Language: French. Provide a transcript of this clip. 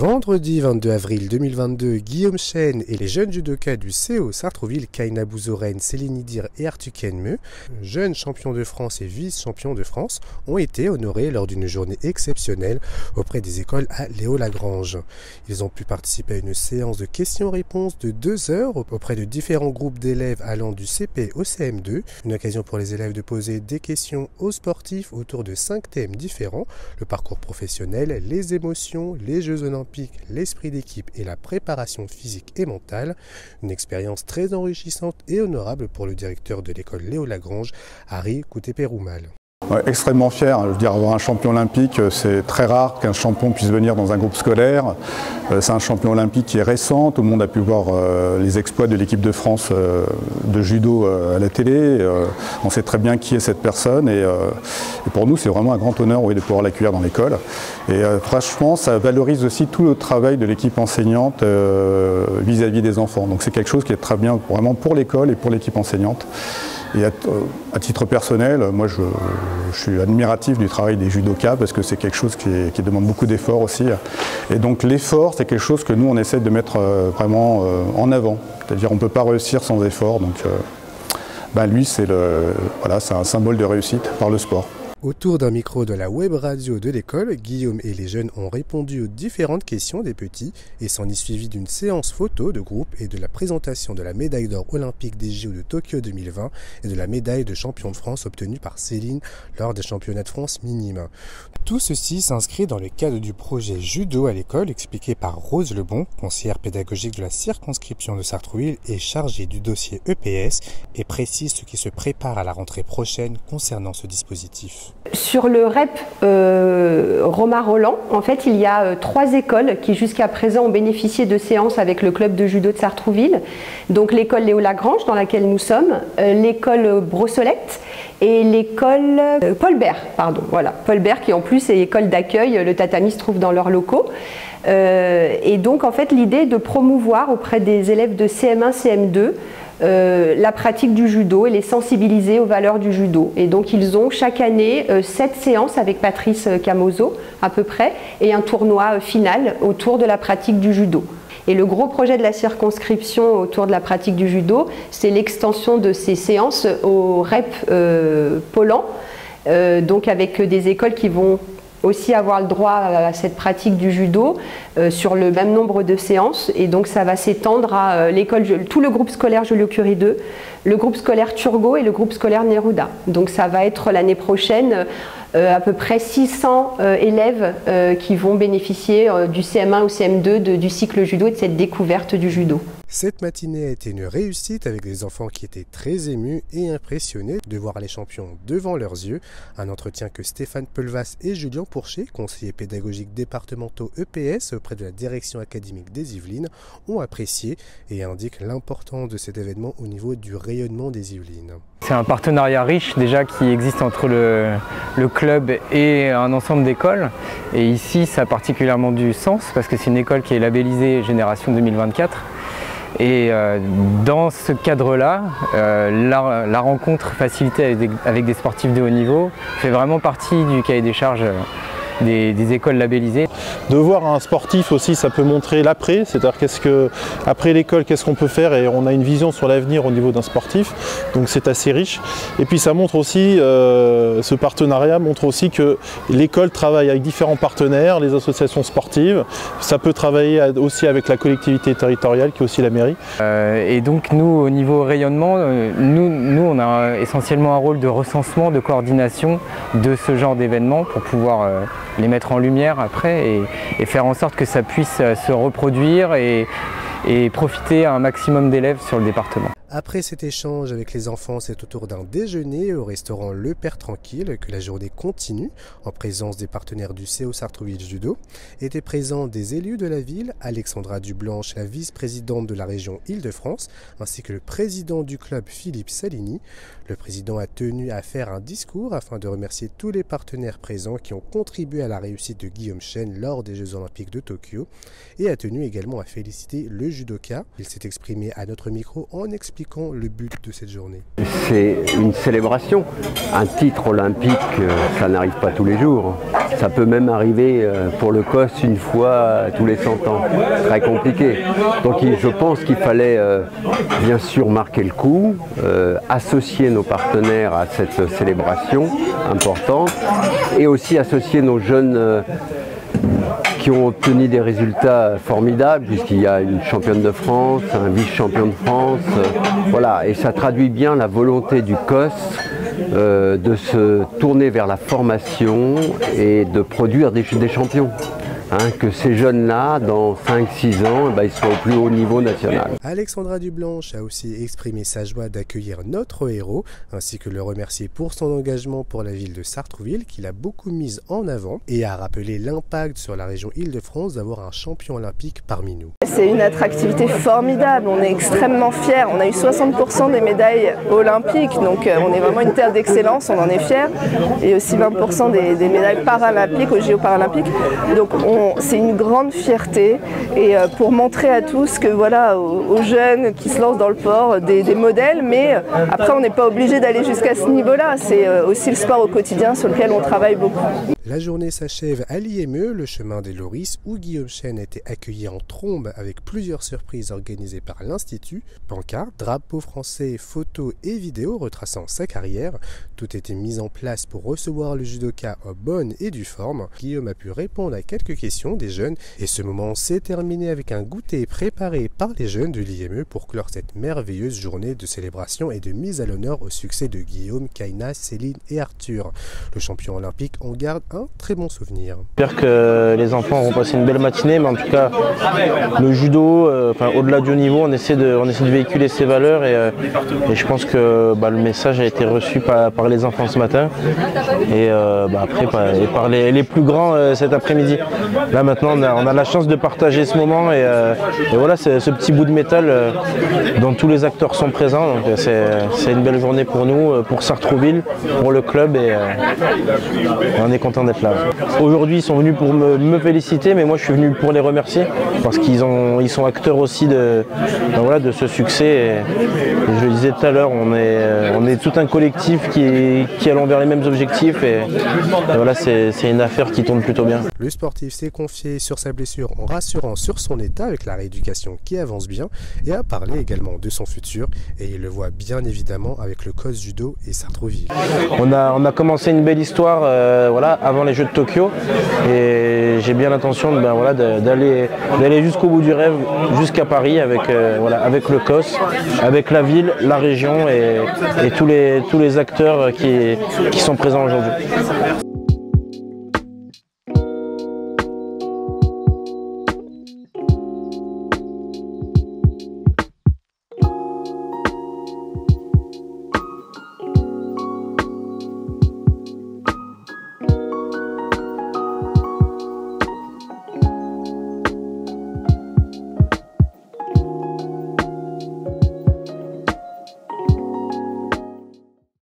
Vendredi 22 avril 2022, Guillaume Chen et les jeunes judokas du CO Sartrouville, Kaina Bouzoren, Céline Idir et Arthur Kenmeu, jeunes champions de France et vice-champions de France, ont été honorés lors d'une journée exceptionnelle auprès des écoles à Léo-Lagrange. Ils ont pu participer à une séance de questions-réponses de 2 heures auprès de différents groupes d'élèves allant du CP au CM2, une occasion pour les élèves de poser des questions aux sportifs autour de 5 thèmes différents: le parcours professionnel, les émotions, les Jeux olympiques, l'esprit d'équipe et la préparation physique et mentale. Une expérience très enrichissante et honorable pour le directeur de l'école Léo-Lagrange, Harry Kouteperoumal. Ouais, extrêmement fier. Je veux dire, avoir un champion olympique, c'est très rare qu'un champion puisse venir dans un groupe scolaire. C'est un champion olympique qui est récent. Tout le monde a pu voir les exploits de l'équipe de France de judo à la télé. On sait très bien qui est cette personne et pour nous, c'est vraiment un grand honneur de pouvoir l'accueillir dans l'école. Et franchement, ça valorise aussi tout le travail de l'équipe enseignante vis-à-vis des enfants. Donc c'est quelque chose qui est très bien vraiment pour l'école et pour l'équipe enseignante. Et à titre personnel, moi je suis admiratif du travail des judokas parce que c'est quelque chose qui demande beaucoup d'efforts aussi. Et donc l'effort, c'est quelque chose que nous on essaie de mettre vraiment en avant. C'est-à-dire on ne peut pas réussir sans effort. Donc lui c'est un symbole de réussite par le sport. Autour d'un micro de la web radio de l'école, Guillaume et les jeunes ont répondu aux différentes questions des petits et s'en est suivi d'une séance photo de groupe et de la présentation de la médaille d'or olympique des JO de Tokyo 2020 et de la médaille de champion de France obtenue par Céline lors des championnats de France minimes. Tout ceci s'inscrit dans le cadre du projet Judo à l'école expliqué par Rose Lebon, conseillère pédagogique de la circonscription de Sartrouville et chargée du dossier EPS, et précise ce qui se prépare à la rentrée prochaine concernant ce dispositif. Sur le REP Romain Roland, en fait, il y a 3 écoles qui jusqu'à présent ont bénéficié de séances avec le club de judo de Sartrouville. Donc l'école Léo-Lagrange dans laquelle nous sommes, l'école Brossolette et l'école Paul Bert, Paul Bert qui en plus est école d'accueil, le tatami se trouve dans leurs locaux. Et donc en fait l'idée est de promouvoir auprès des élèves de CM1, CM2 la pratique du judo et les sensibiliser aux valeurs du judo. Et donc ils ont chaque année 7 séances avec Patrice Camozo à peu près et un tournoi final autour de la pratique du judo. Et le gros projet de la circonscription autour de la pratique du judo, c'est l'extension de ces séances au REP Polan, donc avec des écoles qui vont aussi avoir le droit à cette pratique du judo sur le même nombre de séances, et donc ça va s'étendre à l'école, tout le groupe scolaire Joliot-Curie 2, le groupe scolaire Turgot et le groupe scolaire Neruda. Donc ça va être l'année prochaine à peu près 600 élèves qui vont bénéficier du CM1 ou CM2 du cycle judo et de cette découverte du judo. Cette matinée a été une réussite avec des enfants qui étaient très émus et impressionnés de voir les champions devant leurs yeux. Un entretien que Stéphane Pelvas et Julien Pourchet, conseillers pédagogiques départementaux EPS auprès de la direction académique des Yvelines, ont apprécié et indiquent l'importance de cet événement au niveau du rayonnement des Yvelines. C'est un partenariat riche déjà qui existe entre le club et un ensemble d'écoles. Et ici, ça a particulièrement du sens parce que c'est une école qui est labellisée Génération 2024. Et dans ce cadre-là, la rencontre facilitée avec des sportifs de haut niveau fait vraiment partie du cahier des charges des écoles labellisées. De voir un sportif aussi, ça peut montrer l'après, c'est-à-dire après l'école, qu'est-ce qu'on peut faire, et on a une vision sur l'avenir au niveau d'un sportif, donc c'est assez riche. Et puis ça montre aussi, ce partenariat montre aussi que l'école travaille avec différents partenaires, les associations sportives, ça peut travailler aussi avec la collectivité territoriale qui est aussi la mairie. Et donc nous, au niveau rayonnement, nous on a essentiellement un rôle de recensement, de coordination de ce genre d'événements pour pouvoir les mettre en lumière après et faire en sorte que ça puisse se reproduire et profiter à un maximum d'élèves sur le département. Après cet échange avec les enfants, c'est au tour d'un déjeuner au restaurant Le Père Tranquille que la journée continue, en présence des partenaires du CO Sartrouville Judo. Étaient présents des élus de la ville, Alexandra Dublanche, la vice-présidente de la région Île-de-France, ainsi que le président du club Philippe Salini. Le président a tenu à faire un discours afin de remercier tous les partenaires présents qui ont contribué à la réussite de Guillaume Chen lors des Jeux Olympiques de Tokyo, et a tenu également à féliciter le judoka. Il s'est exprimé à notre micro en expliquant expliquant le but de cette journée. C'est une célébration. Un titre olympique, ça n'arrive pas tous les jours. Ça peut même arriver pour le COS une fois tous les 100 ans. Très compliqué. Donc je pense qu'il fallait bien sûr marquer le coup, associer nos partenaires à cette célébration importante et aussi associer nos jeunes qui ont obtenu des résultats formidables, puisqu'il y a une championne de France, un vice-champion de France, voilà, et ça traduit bien la volonté du COS de se tourner vers la formation et de produire des champions. Que ces jeunes-là, dans 5-6 ans, ils soient au plus haut niveau national. Alexandra Dublanche a aussi exprimé sa joie d'accueillir notre héros, ainsi que le remercier pour son engagement pour la ville de Sartrouville, qu'il a beaucoup mise en avant, et a rappelé l'impact sur la région Île-de-France d'avoir un champion olympique parmi nous. C'est une attractivité formidable, on est extrêmement fiers. On a eu 60% des médailles olympiques, donc on est vraiment une terre d'excellence, on en est fiers. Et aussi 20% des médailles paralympiques, aux JO paralympiques. Donc c'est une grande fierté et pour montrer à tous que voilà, aux jeunes qui se lancent dans le sport, des modèles, mais après on n'est pas obligé d'aller jusqu'à ce niveau-là. C'est aussi le sport au quotidien sur lequel on travaille beaucoup. La journée s'achève à l'IME, le chemin des Loris, où Guillaume Chêne a été accueilli en trombe avec plusieurs surprises organisées par l'Institut. Pancartes, drapeaux français, photos et vidéos retraçant sa carrière. Tout était mis en place pour recevoir le judoka en bonne et due forme. Guillaume a pu répondre à quelques questions des jeunes et ce moment s'est terminé avec un goûter préparé par les jeunes de l'IME pour clore cette merveilleuse journée de célébration et de mise à l'honneur au succès de Guillaume, Kaina, Céline et Arthur. Le champion olympique en garde un très bon souvenir. J'espère que les enfants vont passer une belle matinée, mais en tout cas le judo, au-delà du haut niveau, on essaie de véhiculer ses valeurs et je pense que le message a été reçu par les enfants ce matin et après par les plus grands cet après-midi. Là maintenant on a la chance de partager ce moment et voilà, c'est ce petit bout de métal dont tous les acteurs sont présents, donc c'est une belle journée pour nous, pour Sartrouville, pour le club et on est content d'être là. Aujourd'hui ils sont venus pour me féliciter, mais moi je suis venu pour les remercier parce qu'ils sont acteurs aussi de ce succès et je le disais tout à l'heure, on est tout un collectif qui allons vers les mêmes objectifs et voilà, c'est une affaire qui tourne plutôt bien. Le sportif s'est confié sur sa blessure en rassurant sur son état avec la rééducation qui avance bien et a parlé également de son futur et il le voit bien évidemment avec le COS Judo et Sartrouville. On a commencé une belle histoire avant les Jeux de Tokyo et j'ai bien l'intention d'aller jusqu'au bout du rêve, jusqu'à Paris avec le COS, avec la ville, la région et tous les acteurs qui sont présents aujourd'hui.